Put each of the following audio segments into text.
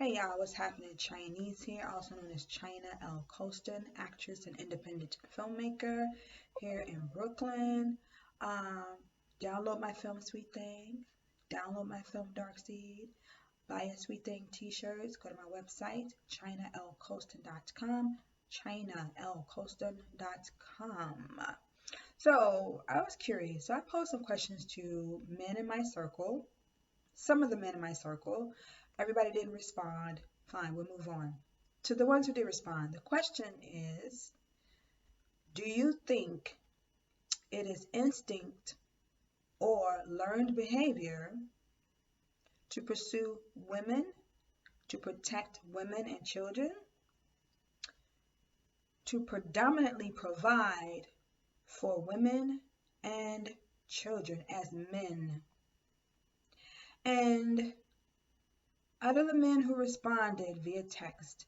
Hey y'all, what's happening? Chinese here, also known as China L. Colston, actress and independent filmmaker here in Brooklyn. Um, Download my film Sweet Thing, download my film Dark Seed, buy a Sweet Thing t-shirts, go to my website, ChinaLColston.com, ChinaLColston.com. So I was curious, so I posed some questions to men in my circle, some of the men in my circle. Everybody didn't respond. Fine, we'll move on. To the ones who did respond, the question is, do you think it is instinct or learned behavior to pursue women, to protect women and children, to predominantly provide for women and children as men? And out of the men who responded via text,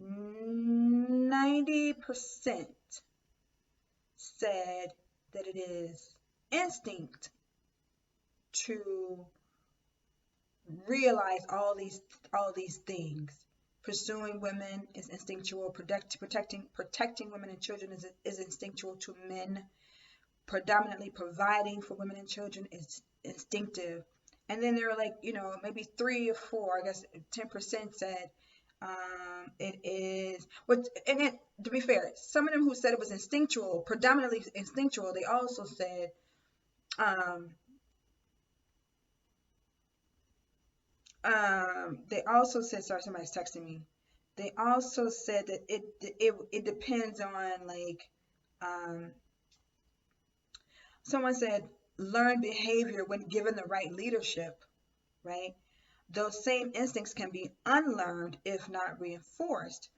90% said that it is instinct to realize all these things. Pursuing women is instinctual. Protecting women and children is instinctual to men. Predominantly providing for women and children is instinctive. And then there were maybe 3 or 4, I guess 10% said it is what. And it, to be fair, some of them who said it was instinctual, predominantly instinctual, they also said sorry, somebody's texting me. They also said that it depends on um someone said learned behavior when given the right leadership, right? Those same instincts can be unlearned if not reinforced.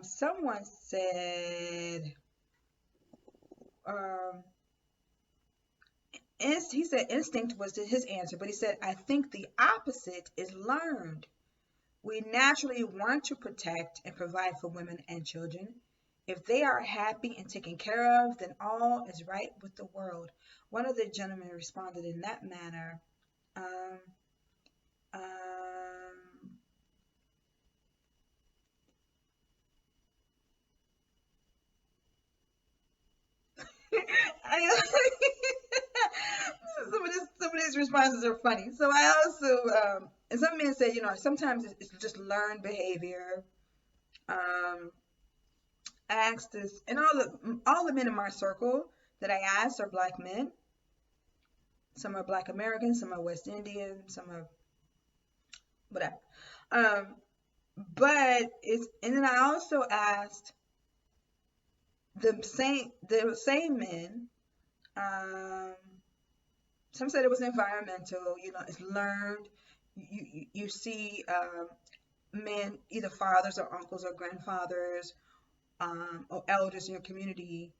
Someone said, he said instinct was his answer, but he said, I think the opposite is learned. We naturally want to protect and provide for women and children. If they are happy and taken care of, then all is right with the world. One of the gentlemen responded in that manner. Um, um, I, some of these responses are funny. So I also, and some men say, sometimes it's just learned behavior. I asked this, and all the men in my circle that I asked are black men. Some are Black Americans, some are West Indian, some are whatever. Um, and then I also asked the same men. Um, some said it was environmental. It's learned. You see men, either fathers or uncles or grandfathers, or elders in your community,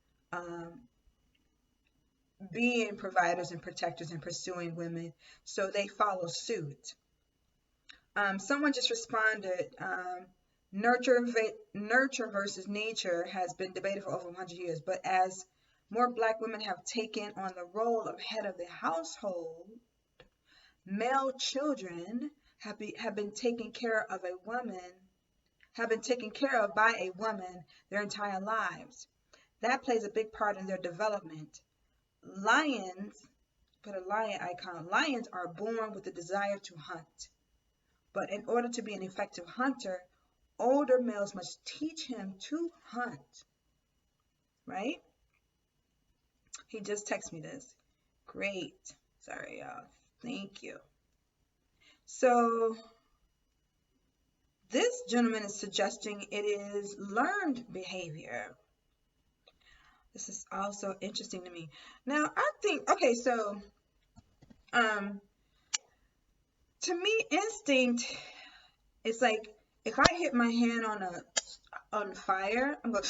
being providers and protectors and pursuing women, so they follow suit. Someone just responded, nurture versus nature has been debated for over 100 years, but as more Black women have taken on the role of head of the household, male children have been taken care of by a woman their entire lives. That plays a big part in their development. Lions, put a lion icon, lions are born with the desire to hunt. But in order to be an effective hunter, older males must teach him to hunt, right? He just texted me this. Great. Sorry, y'all. Thank you. So this gentleman is suggesting it is learned behavior. This is also interesting to me. Now, I think, okay, so to me, instinct is like if I hit my hand on fire, I'm going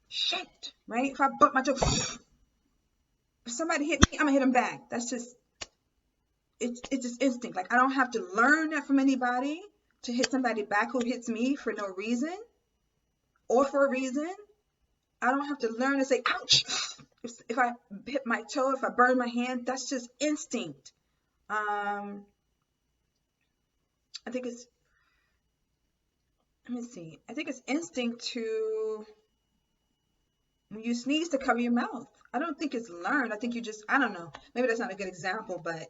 shit, right? If I bump my toe, if somebody hit me, I'm gonna hit them back. That's just it's just instinct. Like I don't have to learn that from anybody to hit somebody back who hits me for no reason or for a reason. I don't have to learn to say ouch if I hit my toe, if I burn my hand. That's just instinct. I think let me see. I think it's instinct to, when you sneeze, to cover your mouth. I don't think it's learned. I think you just, I don't know. Maybe that's not a good example, but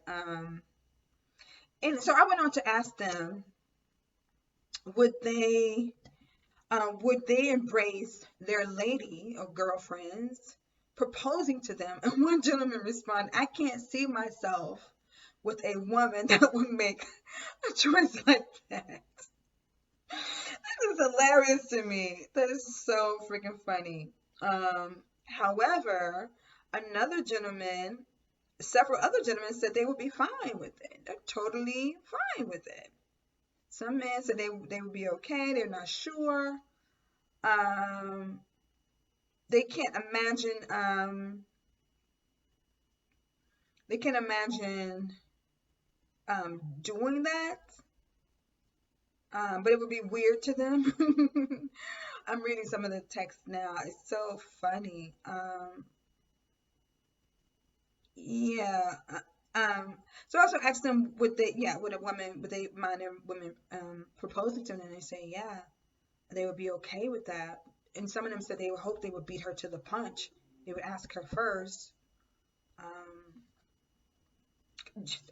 and so I went on to ask them, would they embrace their lady or girlfriends proposing to them? And one gentleman responded, I can't see myself with a woman that would make a choice like that. This is hilarious to me. That is so freaking funny. However, another gentleman, several other gentlemen said they would be fine with it. They're totally fine with it. Some men said they would be okay. They're not sure. They can't imagine. They can't imagine doing that. But it would be weird to them. I'm reading some of the text now. It's so funny. Yeah. So I also asked them, would they mind their women proposing to them? And they say, yeah, they would be okay with that. And some of them said they would hope they would beat her to the punch. They would ask her first.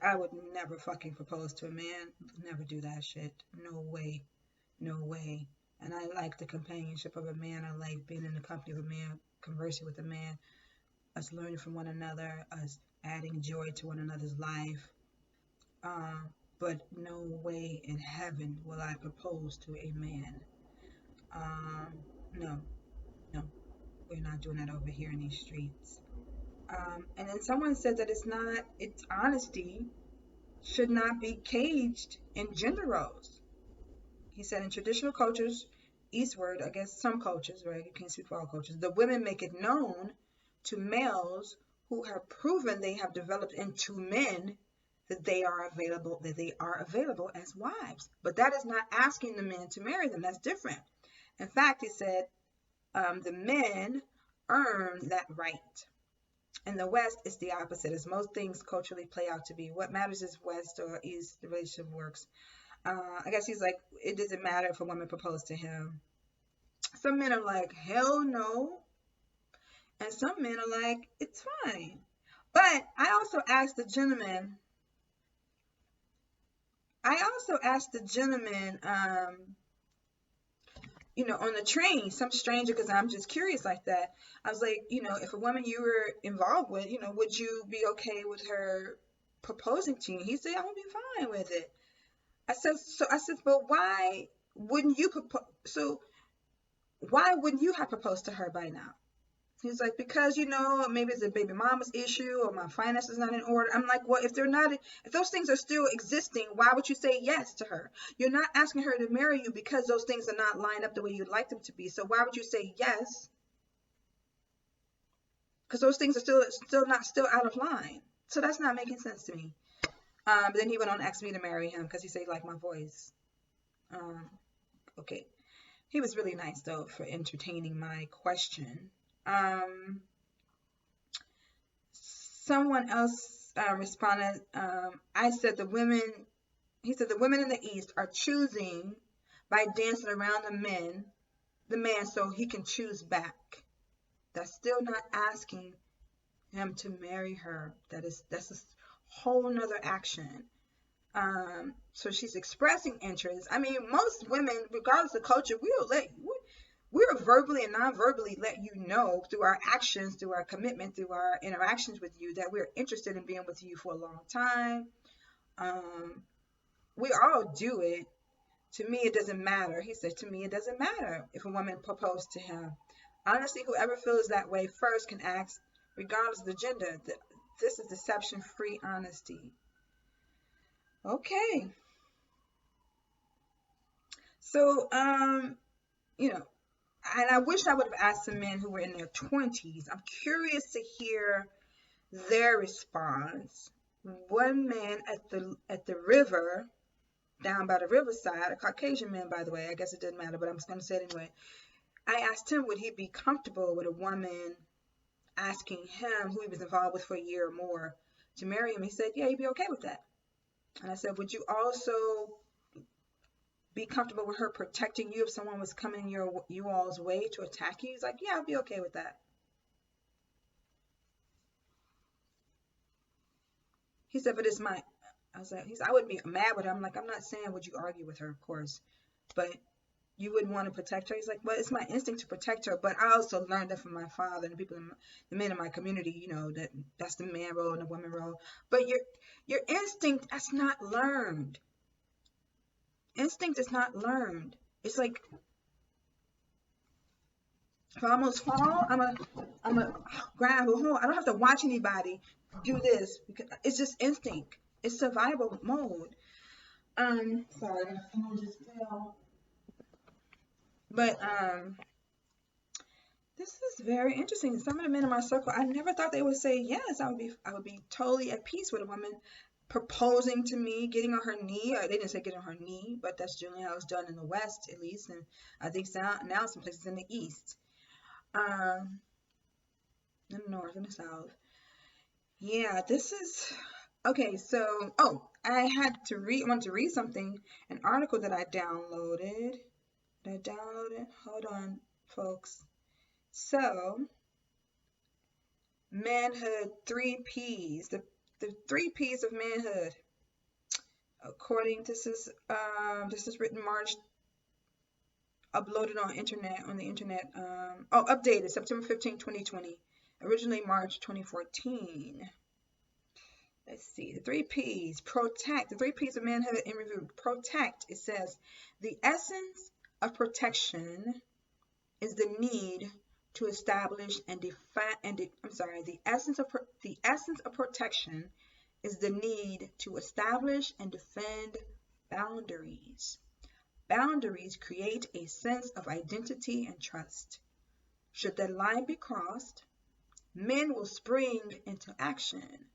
I would never fucking propose to a man. Never do that shit. No way. No way. And I like the companionship of a man. I like being in the company of a man, conversing with a man, us learning from one another, us adding joy to one another's life. But no way in heaven will I propose to a man. No, no, we're not doing that over here in these streets. And then someone said that it's honesty should not be caged in gender roles. He said in traditional cultures, eastward, I guess some cultures, right? You can't speak for all cultures. The women make it known to males who have proven they have developed into men that they are available as wives. But that is not asking the men to marry them. That's different. In fact, he said the men earn that right. In the West, it's the opposite, as most things culturally play out to be. What matters is West or East, the relationship works. I guess he's like, it doesn't matter if a woman proposed to him. Some men are like, hell no. And some men are like, it's fine. But I also asked the gentleman, on the train, some stranger, because I'm just curious like that. I was like, if a woman you were involved with, would you be okay with her proposing to you? He said, I would be fine with it. I said, but why wouldn't you propose? So why wouldn't you have proposed to her by now? He's like, because, maybe it's a baby mama's issue or my finances not in order. I'm like, well, if those things are still existing, why would you say yes to her? You're not asking her to marry you because those things are not lined up the way you'd like them to be. So why would you say yes? Because those things are still out of line. So that's not making sense to me. But then he went on to ask me to marry him because he said he liked my voice. Okay. He was really nice, though, for entertaining my question. Someone else responded, he said the women in the East are choosing by dancing around the man so he can choose back. That's still not asking him to marry her. That's a whole nother action. So she's expressing interest. I mean, most women, regardless of culture, we'll verbally and non-verbally let you know through our actions, through our commitment, through our interactions with you that we're interested in being with you for a long time. We all do it. To me, it doesn't matter. He said, to me, it doesn't matter if a woman proposed to him. Honestly, whoever feels that way first can ask, regardless of the gender. This is deception-free honesty. Okay. So, and I wish I would have asked some men who were in their 20s. I'm curious to hear their response. One man at the river, down by the riverside, a Caucasian man, by the way, I guess it didn't matter, but I'm just going to say it anyway. I asked him, would he be comfortable with a woman asking him, who he was involved with for a year or more, to marry him? He said, yeah, he'd be okay with that. And I said, would you also be comfortable with her protecting you if someone was coming you all's way to attack you? He's like, yeah, I'll be okay with that. He said, but it's my, I was like, I wouldn't be mad with her. I'm like, I'm not saying would you argue with her, of course, but you wouldn't want to protect her. He's like, well, it's my instinct to protect her, but I also learned that from my father and the people, the men in my community, you know, that's the man role and the woman role. But your instinct, that's not learned. Instinct is not learned. It's like, if I almost fall, I'm a grab a hold. I don't have to watch anybody do this because it's just instinct. It's survival mode. Sorry, my phone just fell. But this is very interesting. Some of the men in my circle, I never thought they would say yes. I would be totally at peace with a woman proposing to me, getting on her knee. Or they didn't say get on her knee, but that's generally how it's done in the West, at least, and I think now some places in the East, in the North and the South. Yeah, this is okay. So, I wanted to read something, an article that I downloaded. Hold on, folks. So, manhood 3 P's, the 3 P's of manhood. According to this is written March, uploaded on the internet, updated September 15, 2020, originally March 2014. Let's see, the 3 P's, protect, the 3 P's of manhood in review. Protect, it says, the essence of protection is the need to establish and define, the essence of protection is the need to establish and defend boundaries. Boundaries create a sense of identity and trust. Should that line be crossed, men will spring into action.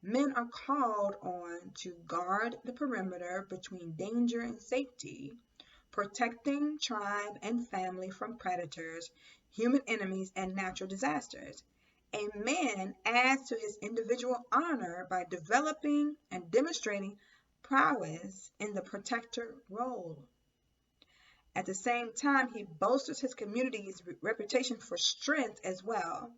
Men are called on to guard the perimeter between danger and safety, protecting tribe and family from predators, human enemies, and natural disasters. A man adds to his individual honor by developing and demonstrating prowess in the protector role. At the same time, he bolsters his community's reputation for strength as well,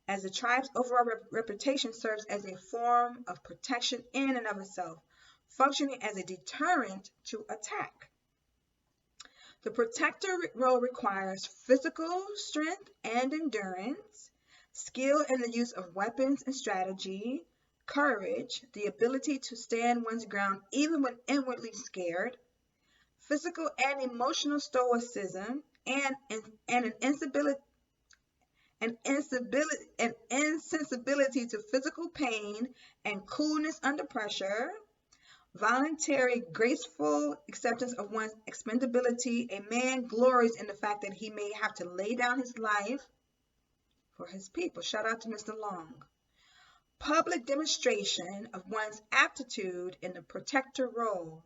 as the tribe's overall reputation serves as a form of protection in and of itself, functioning as a deterrent to attack. The protector role requires physical strength and endurance, skill in the use of weapons and strategy, courage, the ability to stand one's ground even when inwardly scared, physical and emotional stoicism, and an insensibility to physical pain and coolness under pressure, voluntary, graceful acceptance of one's expendability. A man glories in the fact that he may have to lay down his life for his people. Shout out to Mr. Long. Public demonstration of one's aptitude in the protector role,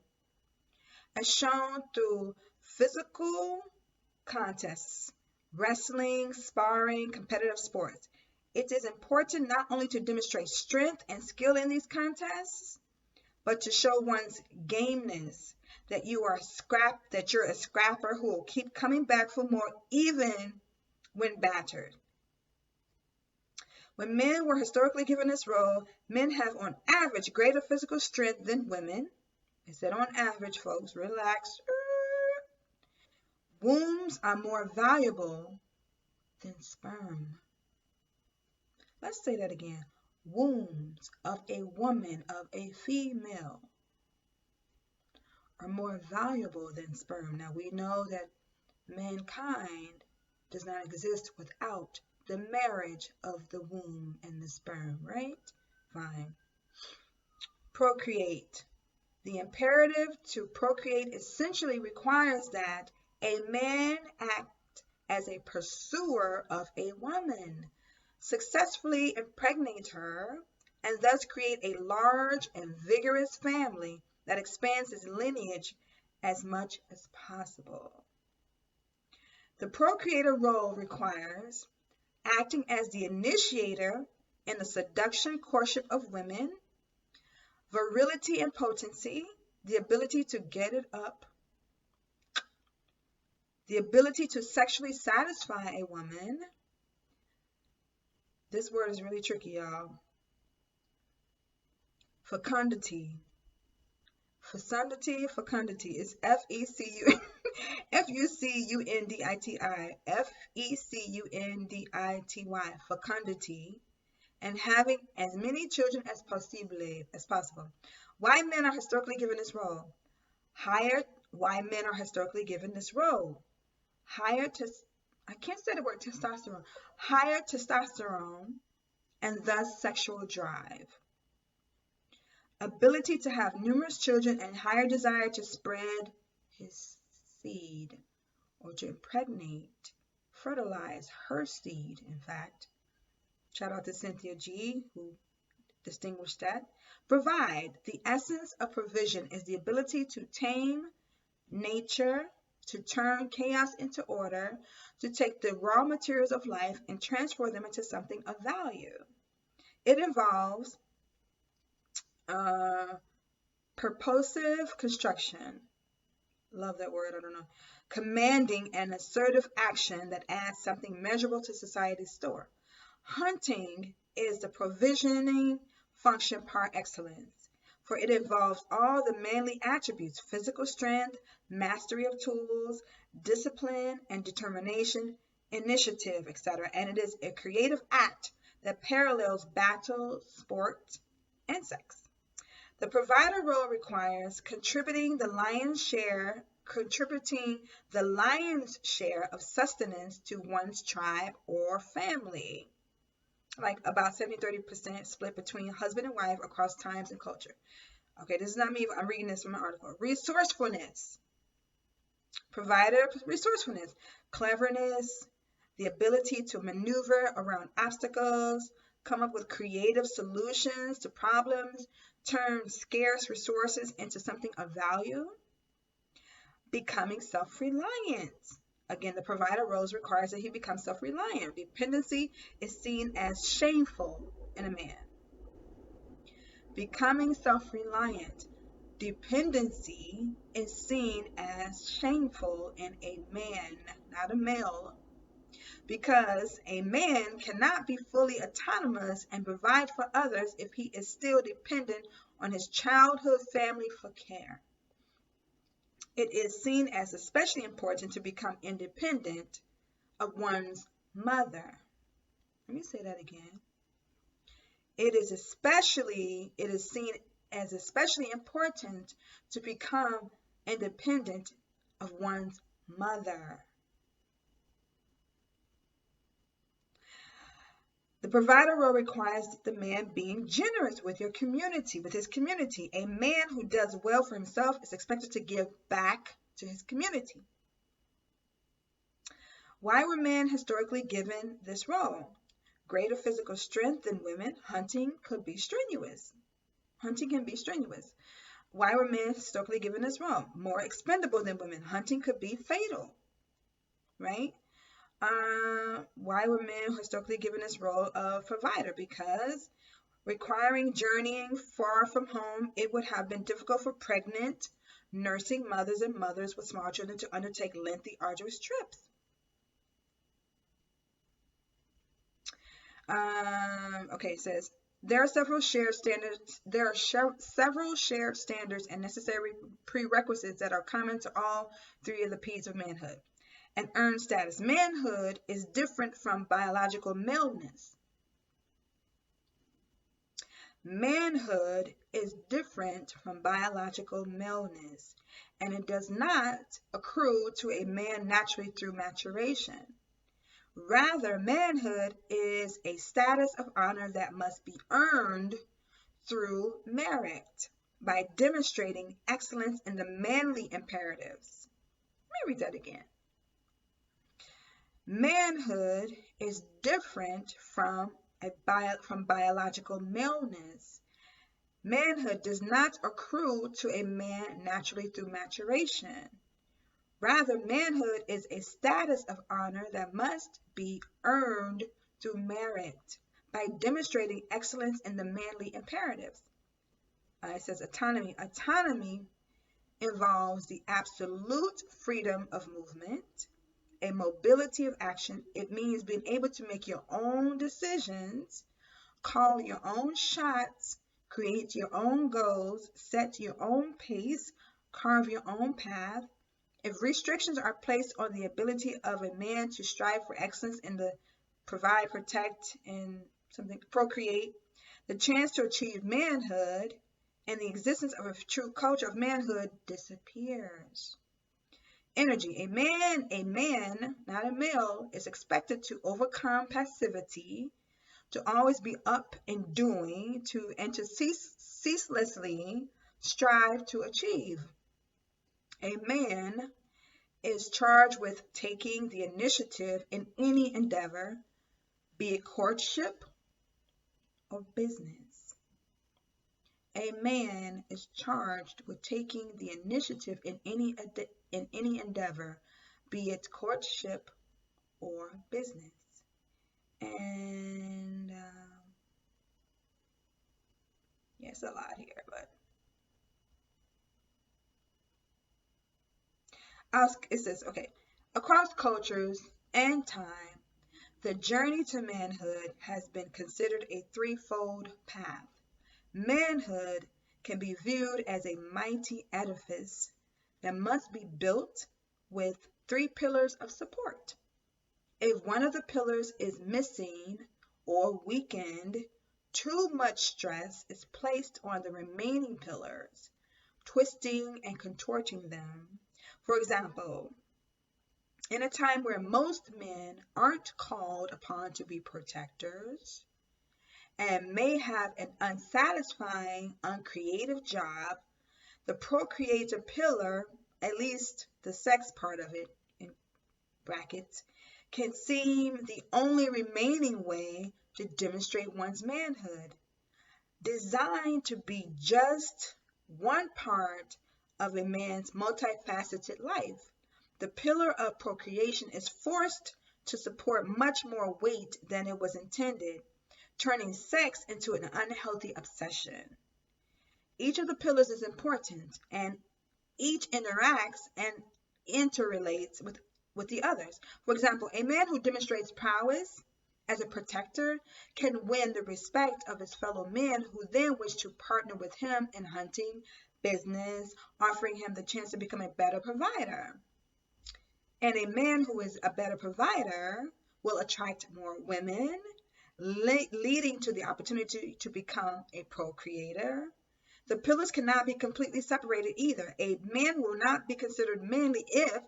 as shown through physical contests, wrestling, sparring, competitive sports. It is important not only to demonstrate strength and skill in these contests, but to show one's gameness, that you're a scrapper who will keep coming back for more even when battered. When men were historically given this role, men have on average greater physical strength than women. I said on average, folks, relax. Wombs are more valuable than sperm. Let's say that again. Wombs of a woman, of a female, are more valuable than sperm. Now we know that mankind does not exist without the marriage of the womb and the sperm, right? Fine. Procreate. The imperative to procreate essentially requires that a man act as a pursuer of a woman, successfully impregnate her, and thus create a large and vigorous family that expands his lineage as much as possible. The procreator role requires acting as the initiator in the seduction courtship of women, virility and potency, the ability to get it up, the ability to sexually satisfy a woman. This word is really tricky, y'all. Fecundity. Fecundity is F-E-C-U F-U-C-U-N-D-I-T-I. F-E-C-U-N-D-I-T-Y. Fecundity. And having as many children as possible. Why men are historically given this role? Why men are historically given this role? I can't say the word testosterone. Higher testosterone and thus sexual drive. Ability to have numerous children and higher desire to spread his seed or to impregnate, fertilize her seed, in fact. Shout out to Cynthia G, who distinguished that. Provide. The essence of provision is the ability to tame nature, to turn chaos into order, to take the raw materials of life and transform them into something of value. It involves purposive construction. Love that word, I don't know. Commanding and assertive action that adds something measurable to society's store. Hunting is the provisioning function par excellence, for it involves all the manly attributes: physical strength, mastery of tools, discipline and determination, initiative, etc. And it is a creative act that parallels battle, sport, and sex. The provider role requires contributing the lion's share of sustenance to one's tribe or family. Like about 70-30% split between husband and wife across times and culture. Okay, this is not me, I'm reading this from an article. Resourcefulness. Provider resourcefulness. Cleverness, the ability to maneuver around obstacles, come up with creative solutions to problems, turn scarce resources into something of value. Becoming self-reliant. Again, the provider role requires that he becomes self-reliant. Dependency is seen as shameful in a man. Becoming self-reliant. Dependency is seen as shameful in a man, not a male, because a man cannot be fully autonomous and provide for others if he is still dependent on his childhood family for care. It is seen as especially important to become independent of one's mother. Let me say that again. It is seen as especially important to become independent of one's mother. The provider role requires the man being generous with his community. A man who does well for himself is expected to give back to his community. Why were men historically given this role? Greater physical strength than women. Hunting can be strenuous. Why were men historically given this role? More expendable than women. Hunting could be fatal, right? Why were men historically given this role of provider? Because requiring journeying far from home, it would have been difficult for pregnant, nursing mothers and mothers with small children to undertake lengthy, arduous trips. Okay, it says there are several shared standards. There are several shared standards and necessary prerequisites that are common to all three of the P's of manhood and earned status. Manhood is different from biological maleness. Manhood is different from biological maleness, and it does not accrue to a man naturally through maturation. Rather, manhood is a status of honor that must be earned through merit by demonstrating excellence in the manly imperatives. Let me read that again. Manhood is different from biological maleness. Manhood does not accrue to a man naturally through maturation. Rather, manhood is a status of honor that must be earned through merit by demonstrating excellence in the manly imperatives. It says autonomy. Autonomy involves the absolute freedom of movement, a mobility of action. It means being able to make your own decisions, call your own shots, create your own goals, set your own pace, carve your own path. If restrictions are placed on the ability of a man to strive for excellence in the provide, protect, and procreate, the chance to achieve manhood and the existence of a true culture of manhood disappears. Energy. A man, not a male, is expected to overcome passivity, to always be up and doing, and to ceaselessly strive to achieve. A man is charged with taking the initiative in any endeavor, be it courtship or business. A man is charged with taking the initiative in any endeavor, be it courtship or business. And yeah, it's a lot here, but it says, okay, across cultures and time, the journey to manhood has been considered a threefold path. Manhood can be viewed as a mighty edifice that must be built with three pillars of support. If one of the pillars is missing or weakened, too much stress is placed on the remaining pillars, twisting and contorting them. For example, in a time where most men aren't called upon to be protectors and may have an unsatisfying, uncreative job, the procreator pillar, at least the sex part of it, in brackets, can seem the only remaining way to demonstrate one's manhood. Designed to be just one part of a man's multifaceted life, the pillar of procreation is forced to support much more weight than it was intended, turning sex into an unhealthy obsession. Each of the pillars is important, and each interacts and interrelates with the others. For example, a man who demonstrates prowess as a protector can win the respect of his fellow men who then wish to partner with him in hunting, business, offering him the chance to become a better provider. And a man who is a better provider will attract more women, leading to the opportunity to become a procreator. The pillars cannot be completely separated either. A man will not be considered manly if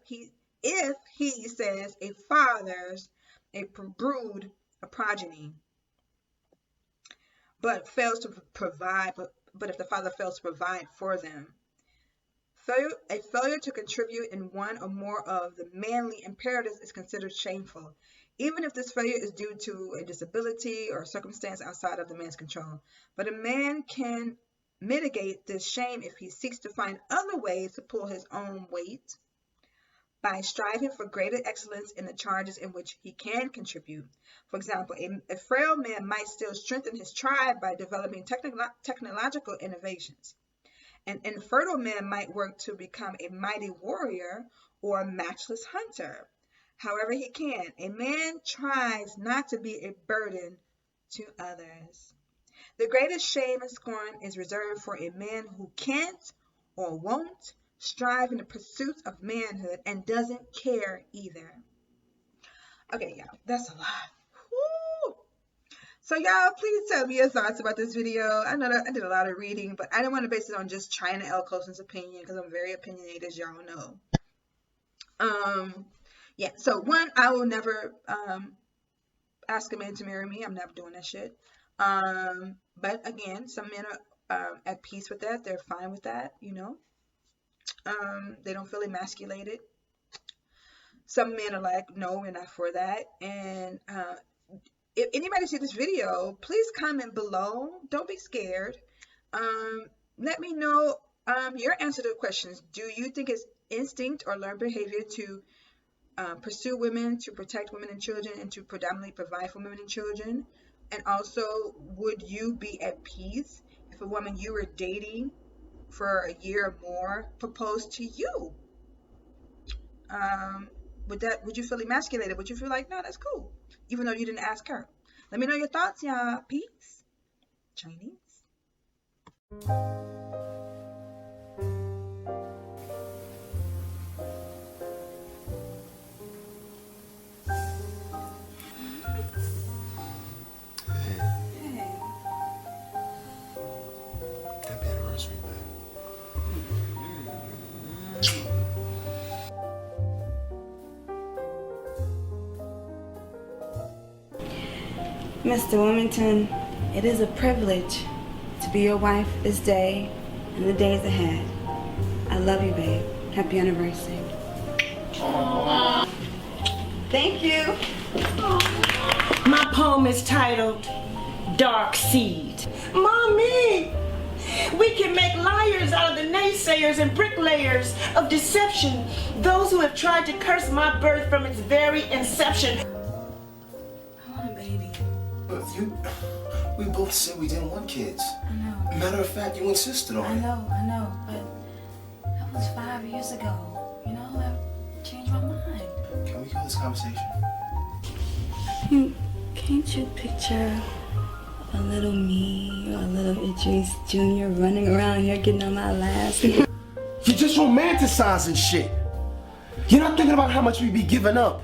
he says a fathers a brood, a progeny, but fails to provide. But if the father fails to provide for them, a failure to contribute in one or more of the manly imperatives is considered shameful, even if this failure is due to a disability or a circumstance outside of the man's control. But a man can mitigate this shame if he seeks to find other ways to pull his own weight by striving for greater excellence in the charges in which he can contribute. For example, a frail man might still strengthen his tribe by developing technological innovations. An infertile man might work to become a mighty warrior or a matchless hunter. However he can, a man tries not to be a burden to others. The greatest shame and scorn is reserved for a man who can't or won't strive in the pursuit of manhood and doesn't care either. Okay, y'all, that's a lot. Woo! So y'all, please tell me your thoughts about this video. I know that I did a lot of reading, but I didn't want to base it on just China L. Colson's opinion because I'm very opinionated, as y'all know. Yeah, so one, I will never ask a man to marry me. I'm never doing that shit. But again, some men are at peace with that. They're fine with that, you know. They don't feel emasculated. Some men are like, no, we're not for that. And if anybody see this video, please comment below. Don't be scared. Let me know your answer to the questions. Do you think it's instinct or learned behavior to pursue women, to protect women and children, and to predominantly provide for women and children? And also, would you be at peace if a woman you were dating for a year or more proposed to you? Would you feel emasculated? Would you feel like, no, that's cool, even though you didn't ask her? Let me know your thoughts, y'all. Peace. Chinese. Hey. Happy anniversary, man. Mr. Wilmington, it is a privilege to be your wife this day and the days ahead. I love you, babe. Happy anniversary. Thank you. My poem is titled Dark Seed. Mommy! We can make liars out of the naysayers and bricklayers of deception, those who have tried to curse my birth from its very inception. I want a baby. But we both said we didn't want kids. I know. Matter of fact, you insisted on I it. know, but that was 5 years ago. You know, I've changed my mind. Can we kill this conversation? Can't you picture a little me or a little Idris Jr. running around here getting on my last? You're just romanticizing shit. You're not thinking about how much we'd be giving up.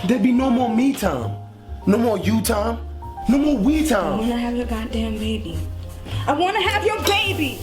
There'd be no more me time. No more you time. No more we I time. want to have your goddamn baby. I want to have your baby.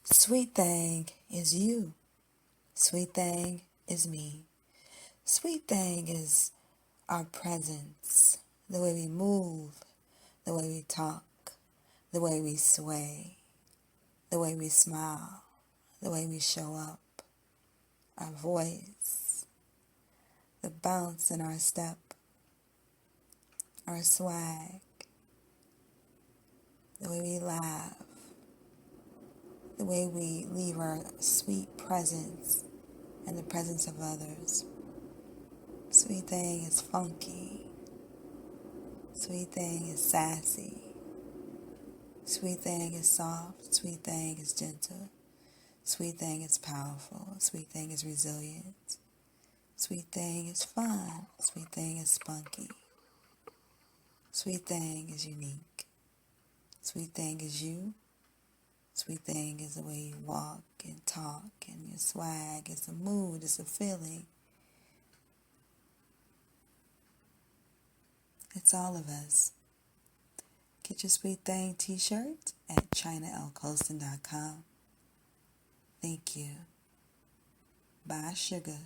Sweet thing is you. Sweet thing is me. Sweet thing is our presence, the way we move, the way we talk, the way we sway, the way we smile, the way we show up, our voice, the bounce in our step, our swag, the way we laugh, the way we leave our sweet presence in the presence of others. Sweet thing is funky. Sweet thing is sassy. Sweet thing is soft. Sweet thing is gentle. Sweet thing is powerful. Sweet thing is resilient. Sweet thing is fun. Sweet thing is spunky. Sweet thing is unique. Sweet thing is you. Sweet thing is the way you walk and talk and your swag. It's a mood. It's a feeling. It's all of us. Get your Sweet Thing t-shirt at ChinaLColston.com. Thank you. Bye, sugar.